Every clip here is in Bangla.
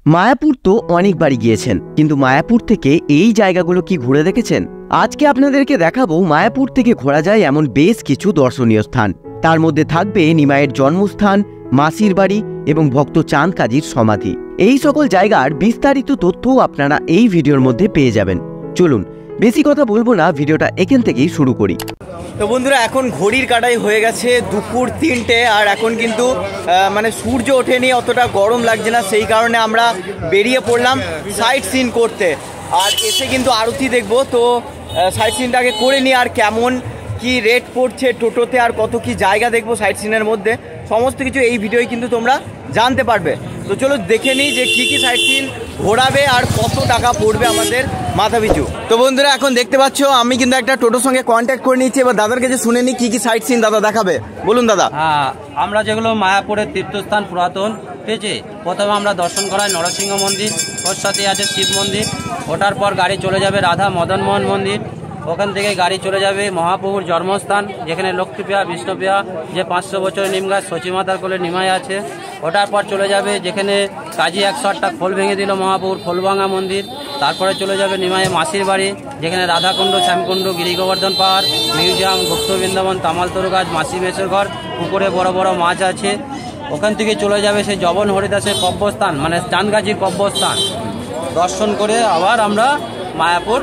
মায়াপুর তো অনেকবারই গিয়েছেন, কিন্তু মায়াপুর থেকে এই জায়গাগুলো কি ঘুরে দেখেছেন? আজকে আপনাদেরকে দেখাবো মায়াপুর থেকে ঘোরা যায় এমন বেশ কিছু দর্শনীয় স্থান। তার মধ্যে থাকবে নিমাইয়ের জন্মস্থান, মাসির বাড়ি এবং ভক্ত চাঁদ কাজীর সমাধি। এই সকল জায়গার বিস্তারিত তথ্য আপনারা এই ভিডিওর মধ্যে পেয়ে যাবেন। চলুন বেশি কথা বলবো না, ভিডিওটা এখান থেকেই শুরু করি। তো বন্ধুরা, এখন ঘড়ির কাটাই হয়ে গেছে দুপুর 3টে, আর এখন কিন্তু মানে সূর্য ওঠেনি, অতটা গরম লাগছে না, সেই কারণে আমরা বেরিয়ে পড়লাম সাইট সিন করতে। আর এসে কিন্তু আরতি দেখবো, তো সাইট সিনটা আগে করে নিই। আর কেমন কি রেট পড়ছে টোটোতে, আর কত কি জায়গা দেখবো সাইট সিনের মধ্যে, সমস্ত কিছু এই ভিডিওয় কিন্তু তোমরা জানতে পারবে। তো চলো দেখে নিই যে কী কী সাইট সিন ঘোরাবে আর কত টাকা পড়বে আমাদের মাথা পিছু। তো বন্ধুরা, এখন দেখতে পাচ্ছ আমি কিন্তু একটা টোটোর সঙ্গে কন্ট্যাক্ট করে নিচ্ছি। এবার দাদার কাছে শুনে নিই কী কী সাইট সিন দাদা দেখাবে। বলুন দাদা। হ্যাঁ, আমরা যেগুলো মায়াপুরের তীর্থস্থান পুরাতন, ঠিক আছে, প্রথমে আমরা দর্শন করাই নরসিংহ মন্দির, ওর সাথে আছে শিব মন্দির। ওঠার পর গাড়ি চলে যাবে রাধা মদন মোহন মন্দির। ওখান থেকে গাড়ি চলে যাবে মহাপ্রভুর জন্মস্থান, যেখানে লক্ষ্মীপ্রিয়া বিষ্ণুপ্রিয়া যে 500 বছরের নিম গাছ সচিমাতার কোলে নিমাই আছে। ওটার পর চলে যাবে যেখানে কাজী 108টা খোল ভেঙে দিল মহাপ্রভুর খোলভাঙা মন্দির। তারপরে চলে যাবে নিমাইয়ের মাসির বাড়ি, যেখানে রাধাকুণ্ড, শ্যামকুণ্ড, গিরি গোবর্ধন পাহাড়, মিউজিয়াম, গুপ্ত বৃন্দাবন, তামালতরু গাছ, মাসি মেসের ঘর, পুকুরে বড় বড় মাছ আছে। ওখান থেকে চলে যাবে সেই জবন হরিদাসের কব্যস্থান, মানে চাঁদগাছির কব্যস্থান দর্শন করে আবার আমরা মায়াপুর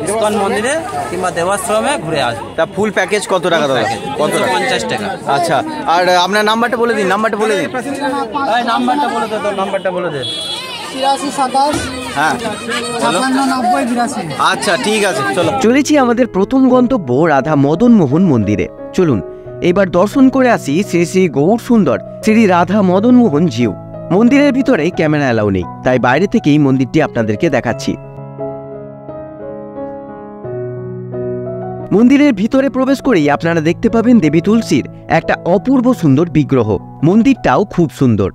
ইস্কন মন্দিরে কিংবা দেবাশ্রমে ঘুরে আসবো। তা ফুল প্যাকেজ কত টাকা দাদা? কত? 50 টাকা। আচ্ছা, আর আপনার নাম্বারটা বলে দিন। নাম্বারটা বলে দিন। নাম্বারটা বলে দে, তোর নাম্বারটা বলে দে। 83 27 হ্যাঁ 56 90 82। আচ্ছা ঠিক আছে, চলো। চলেছি আমাদের প্রথম গন্তব্য রাধা মদন মোহন মন্দিরে। চলুন এবার দর্শন করে আসি শ্রী শ্রী গৌর সুন্দর শ্রী রাধা মদন মোহন জিউ। মন্দিরের ভিতরে ক্যামেরা অ্যালাউ নেই, তাই বাইরে থেকেই মন্দিরটি আপনাদেরকে দেখাচ্ছি। মন্দিরের ভিতরে প্রবেশ করেই আপনারা দেখতে পাবেন দেবী তুলসীর একটা অপূর্ব সুন্দর বিগ্রহ। মন্দিরটাও খুব সুন্দর।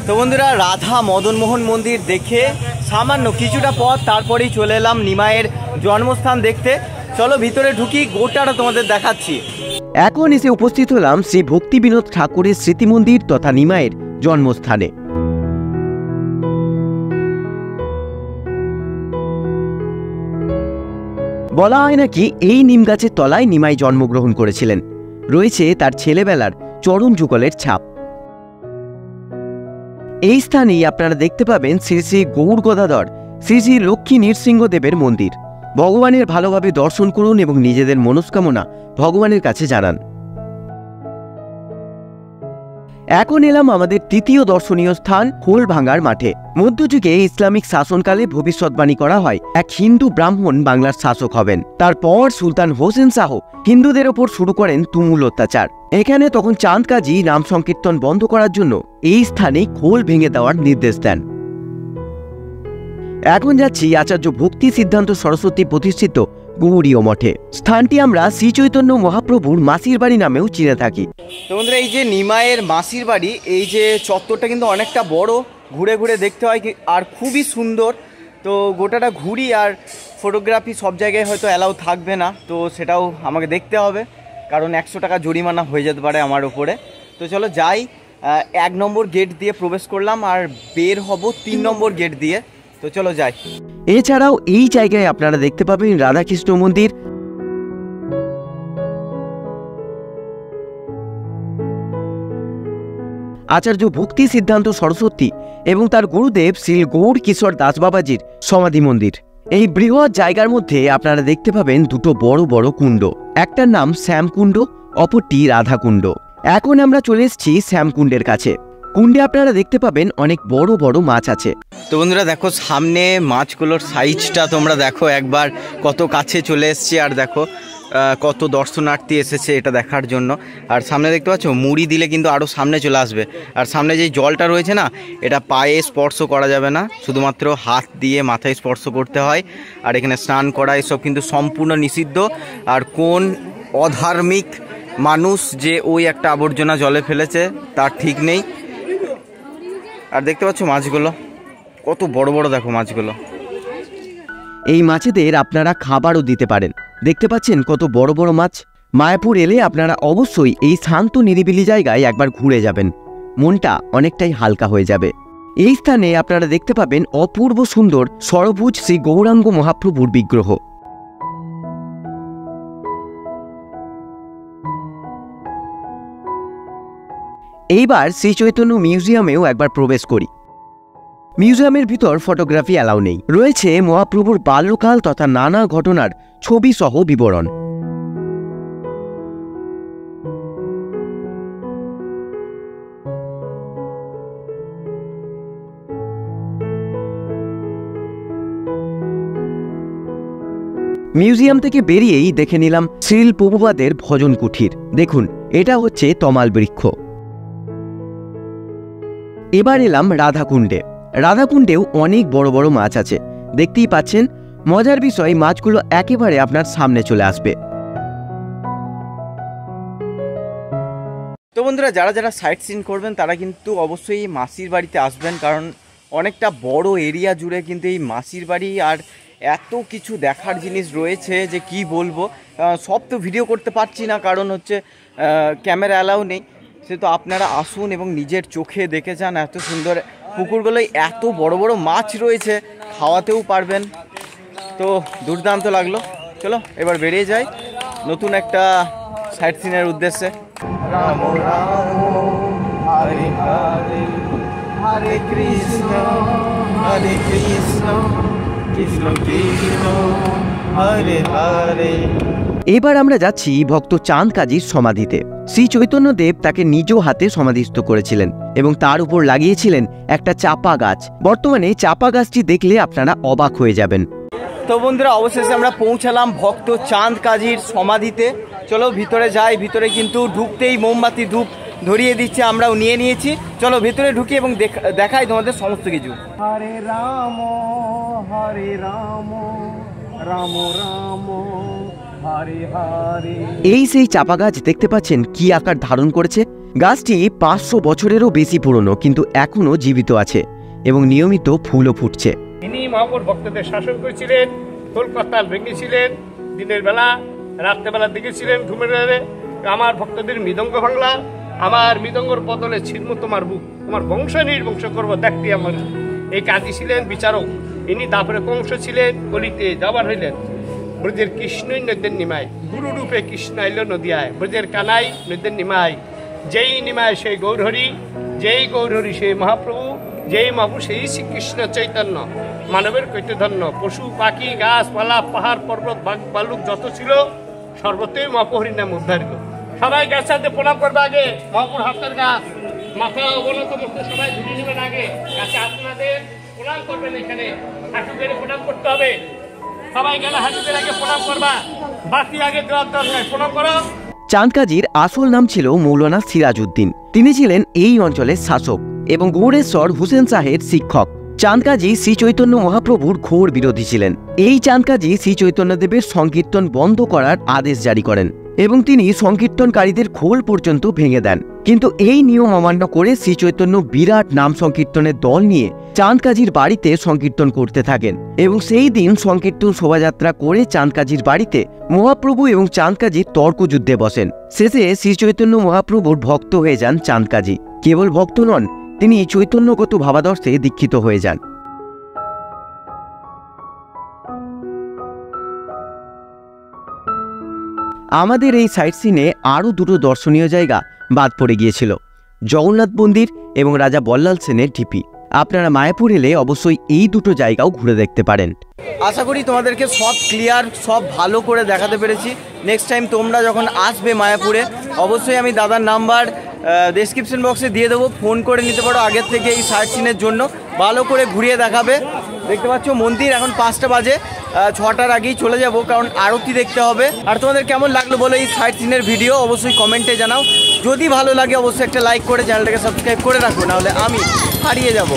তো বন্ধুরা, রাধা মদন মোহন মন্দির দেখে সামান্য কিছুটা পথ তারপরেই চলে এলাম নিমাইয়ের জন্মস্থান দেখতে। চলো ভিতরে ঢুকি, গোটাটা তোমাদের দেখাচ্ছি। এখন এসে উপস্থিত হলাম শ্রী ভক্তি বিনোদ ঠাকুরের স্মৃতি মন্দির তথা নিমাইয়ের জন্মস্থানে। বলা হয় নাকি এই নিম গাছের তলায় নিমাই জন্মগ্রহণ করেছিলেন। রয়েছে তার ছেলেবেলার চরণ যুগলের ছাপ। এই স্থানেই আপনারা দেখতে পাবেন শ্রী শ্রী গৌর গদাধর শ্রী শ্রী লক্ষ্মী নৃসিংহদেবের মন্দির। ভগবানের ভালোভাবে দর্শন করুন এবং নিজেদের মনস্কামনা ভগবানের কাছে জানান। এখন এলাম আমাদের তৃতীয় দর্শনীয় স্থান খোলভাঙার মাঠে। মধ্যযুগে ইসলামিক শাসনকালে ভবিষ্যৎবাণী করা হয় এক হিন্দু ব্রাহ্মণ বাংলার শাসক হবেন। তারপর সুলতান হোসেন শাহ হিন্দুদের ওপর শুরু করেন তুমুল অত্যাচার। এখানে তখন চাঁদ কাজী নাম সংকীর্তন বন্ধ করার জন্য এই স্থানে খোল ভেঙে দেওয়ার নির্দেশ দেন। এখন যাচ্ছি আচার্য ভক্তি সিদ্ধান্ত সরস্বতী প্রতিষ্ঠিত গৌড়ীয় মঠে। স্থানটি আমরা শ্রী চৈতন্য মহাপ্রভুর মাসির বাড়ি নামেও চিনে থাকি। তো বন্ধুরা, এই যে নিমাইয়ের মাসির বাড়ি, এই যে চত্বরটা কিন্তু অনেকটা বড়, ঘুরে ঘুরে দেখতে হয় আর খুবই সুন্দর। তো গোটাটা ঘুরি, আর ফটোগ্রাফি সব জায়গায় হয়তো অ্যালাউ থাকবে না, তো সেটাও আমাকে দেখতে হবে, কারণ 100 টাকা জরিমানা হয়ে যেতে পারে আমার উপরে। তো চলো যাই। 1 নম্বর গেট দিয়ে প্রবেশ করলাম আর বের হব 3 নম্বর গেট দিয়ে। তো চলো যাই। এছাড়াও এই জায়গায় আপনারা দেখতে পাবেন রাধাকৃষ্ণ মন্দির। আচার্য ভক্তি সিদ্ধান্ত সরস্বতী এবং তার গুরুদেব শ্রী গৌর কিশোর দাস বাবাজির সমাধি মন্দির। এই বৃহৎ জায়গার মধ্যে আপনারা দেখতে পাবেন দুটো বড় বড় কুণ্ড, একটার নাম শ্যামকুণ্ড, অপরটি রাধাকুণ্ড। এখন আমরা চলে এসেছি শ্যামকুণ্ডের কাছে। কুণ্ডে আপনারা দেখতে পাবেন অনেক বড় বড় মাছ আছে। তো বন্ধুরা দেখো, সামনে মাছগুলোর সাইজটা তোমরা দেখো একবার, কত কাছে চলে এসেছি। আর দেখো কত দর্শনার্থী এসেছে এটা দেখার জন্য। আর সামনে দেখতে পাচ্ছ মুড়ি দিলে কিন্তু আরও সামনে চলে আসবে। আর সামনে যে জলটা রয়েছে না, এটা পায়ে স্পর্শ করা যাবে না, শুধুমাত্র হাত দিয়ে মাথায় স্পর্শ করতে হয়। আর এখানে স্নান করা এসব কিন্তু সম্পূর্ণ নিষিদ্ধ। আর কোন অধার্মিক মানুষ যে ওই একটা আবর্জনা জলে ফেলেছে তার ঠিক নেই। আর দেখতে পাচ্ছ মাছগুলো কত বড় বড়, দেখো মাছগুলো। এই মাছেদের আপনারা খাবারও দিতে পারেন। দেখতে পাচ্ছেন কত বড় বড় মাছ। মায়াপুর এলে আপনারা অবশ্যই এই শান্ত নিরিবিলি জায়গায় একবার ঘুরে যাবেন, মনটা অনেকটাই হালকা হয়ে যাবে। এই স্থানে আপনারা দেখতে পাবেন অপূর্ব সুন্দর ষড়ভুজ শ্রী গৌরাঙ্গ মহাপ্রভুর বিগ্রহ। এইবার শ্রী চৈতন্য মিউজিয়ামেও একবার প্রবেশ করি। মিউজিয়ামের ভিতর ফটোগ্রাফি অ্যালাউ নেই, রয়েছে মহাপ্রভুর বাল্যকাল তথা নানা ঘটনার ছবি সহ বিবরণ। মিউজিয়াম থেকে বেরিয়েই দেখে নিলাম শ্রীল প্রভুপাদের ভজন কুঠির। দেখুন, এটা হচ্ছে তমাল বৃক্ষ। এবার এলাম রাধাকুণ্ডে। রাধাকুণ্ডেও অনেক বড় বড় মাছ আছে, দেখতেই পাচ্ছেন। মজার বিষয়, মাছগুলো একেবারে আপনার সামনে চলে আসবে। তো বন্ধুরা, যারা যারা সাইট সিন করবেন তারা কিন্তু অবশ্যই মাসির বাড়িতে আসবেন, কারণ অনেকটা বড় এরিয়া জুড়ে কিন্তু এই মাসির বাড়ি, আর এত কিছু দেখার জিনিস রয়েছে যে কি বলবো। সব তো ভিডিও করতে পারছি না, কারণ হচ্ছে ক্যামেরা অ্যালাউ নেই। সে তো আপনারা আসুন এবং নিজের চোখে দেখে যান। এত সুন্দর পুকুরগুলোয় এত বড় বড় মাছ রয়েছে, খাওয়াতেও পারবেন। তো দুর্দান্ত লাগলো। চলো এবার বেরিয়ে যাই নতুন একটা সাইট সিনের উদ্দেশ্যে। রাম রাম হরে হরে হরে কৃষ্ণ কৃষ্ণ কৃষ্ণ হরে হরে। এবার আমরা যাচ্ছি ভক্ত চাঁদ কাজীর সমাধিতে। শ্রী চৈতন্যদেব তাকে নিজ হাতে সমাধিস্থ করেছিলেন এবং তার উপর লাগিয়েছিলেন একটা চাপা গাছ। বর্তমানে চাপা গাছটি দেখলে আপনারা অবাক হয়ে যাবেন। তো বন্ধুরা, অবশেষে আমরা পৌঁছালাম ভক্ত চাঁদ কাজীর সমাধিতে। চলো ভিতরে যাই। ভিতরে কিন্তু ঢুকতেই মোমবাতি ধূপ ধরিয়ে দিচ্ছে, আমরাও নিয়ে নিয়েছি। চলো ভিতরে ঢুকি এবং দেখাই তোমাদের সমস্ত কিছু। হরে রাম রাম রাম হরে হরে। এই সেই চাপা গাছ দেখতে পাচ্ছেন কি আকার ধারণ করেছে। গাছটি 500 বছরেরও বেশি পুরনো, কিন্তু এখনো জীবিত আছে এবং নিয়মিত ফুলও ফুটছে। তিনি মহাপুর ভক্তদের শাসন করেছিলেন, কলকাতা ভেঙেছিলেন, দিনের বেলা রাত্রেবেলা দেখেছিলেন ঘুমের বেড়ে আমার ভক্তদের মৃদঙ্গ ভাঙলা, আমার মৃদঙ্গর বদলে ছিন্ন তোমার বুক, তোমার বংশ নির্বংশ করবো দেখতে আমার। এই কাজী ছিলেন বিচারক। ইনি তারপরে কংস ছিলেন, কলিতে যাবার হইলেন। ব্রজের কৃষ্ণই নদীর নিমায়, গুরু রূপে কৃষ্ণ আইল নদিয়ায়, ব্রজের কানাই নদীর নিমায়। যেই নিমায় সেই গৌরহরি, যেই গৌরহরি সেই মহাপ্রভু, যেই মহাপ্রভু সেই শ্রীকৃষ্ণ চৈতন্য। মানবের কৈতধন্য, পশু পাখি গাছপালা পাহাড় পর্বত বালুক যত ছিল সর্বতই মহাপ্রভুর নাম উদ্ধারিত। সবাই গাছ সাথে প্রণাম করবে আগে। মহাপুর হাতের গাছ, মাথা অবনত মুখে সবাই ধুয়ে নেবেন আগে। গাছে আপনাদের প্রণাম করবেন, এখানে হাঁটু গেড়ে প্রণাম করতে হবে। সবাই গেলে হাঁটু গেড়ে আগে প্রণাম করবা, বাকি আগে দেওয়ার দরকার। প্রণাম করো। চাঁদ কাজীর আসল নাম ছিল মৌলানা সিরাজউদ্দিন। তিনি ছিলেন এই অঞ্চলের শাসক এবং গৌড়েশ্বর হুসেন শাহের শিক্ষক। চাঁদ কাজী শ্রী চৈতন্য মহাপ্রভুর ঘোর বিরোধী ছিলেন। এই চাঁদ কাজী শ্রী চৈতন্যদেবের সংকীর্তন বন্ধ করার আদেশ জারি করেন এবং তিনি সংকীর্তনকারীদের খোল পর্যন্ত ভেঙে দেন। কিন্তু এই নিয়ম অমান্য করে শ্রী চৈতন্য বিরাট নাম সংকীর্তনের দল নিয়ে চাঁদ কাজীর বাড়িতে সংকীর্তন করতে থাকেন এবং সেই দিন সংকীর্তন শোভাযাত্রা করে চাঁদ কাজীর বাড়িতে মহাপ্রভু এবং চাঁদ কাজী তর্কযুদ্ধে বসেন। শেষে শ্রী চৈতন্য মহাপ্রভুর ভক্ত হয়ে যান চাঁদ কাজী। কেবল ভক্ত নন, তিনি চৈতন্যগত ভাবাদর্শে দীক্ষিত হয়ে যান। আমাদের এই সাইট সিনে আরও দুটো দর্শনীয় জায়গা বাদ পড়ে গিয়েছিল, জগন্নাথ মন্দির এবং রাজা বল্লাল সেনের ঢিপি। আপনারা মায়াপুর এলে অবশ্যই এই দুটো জায়গাও ঘুরে দেখতে পারেন। আশা করি তোমাদেরকে সব ক্লিয়ার, সব ভালো করে দেখাতে পেরেছি। নেক্সট টাইম তোমরা যখন আসবে মায়াপুরে, অবশ্যই আমি দাদার নাম্বার ডেসক্রিপশন বক্সে দিয়ে দেবো, ফোন করে নিতে পারো আগের থেকে এই সাইট সিনের জন্য। ভালো করে ঘুরিয়ে দেখাবে। দেখতে পাচ্ছ মন্দির এখন 5টা বাজে, 6টার আগেই চলে যাব, কারণ আরতি দেখতে হবে। আর তোমাদের কেমন লাগলো বলো এই সাইট সিনের ভিডিও, অবশ্যই কমেন্টে জানাও। যদি ভালো লাগে অবশ্যই একটা লাইক করে চ্যানেলটাকে সাবস্ক্রাইব করে রাখো, নাহলে আমি হারিয়ে যাব।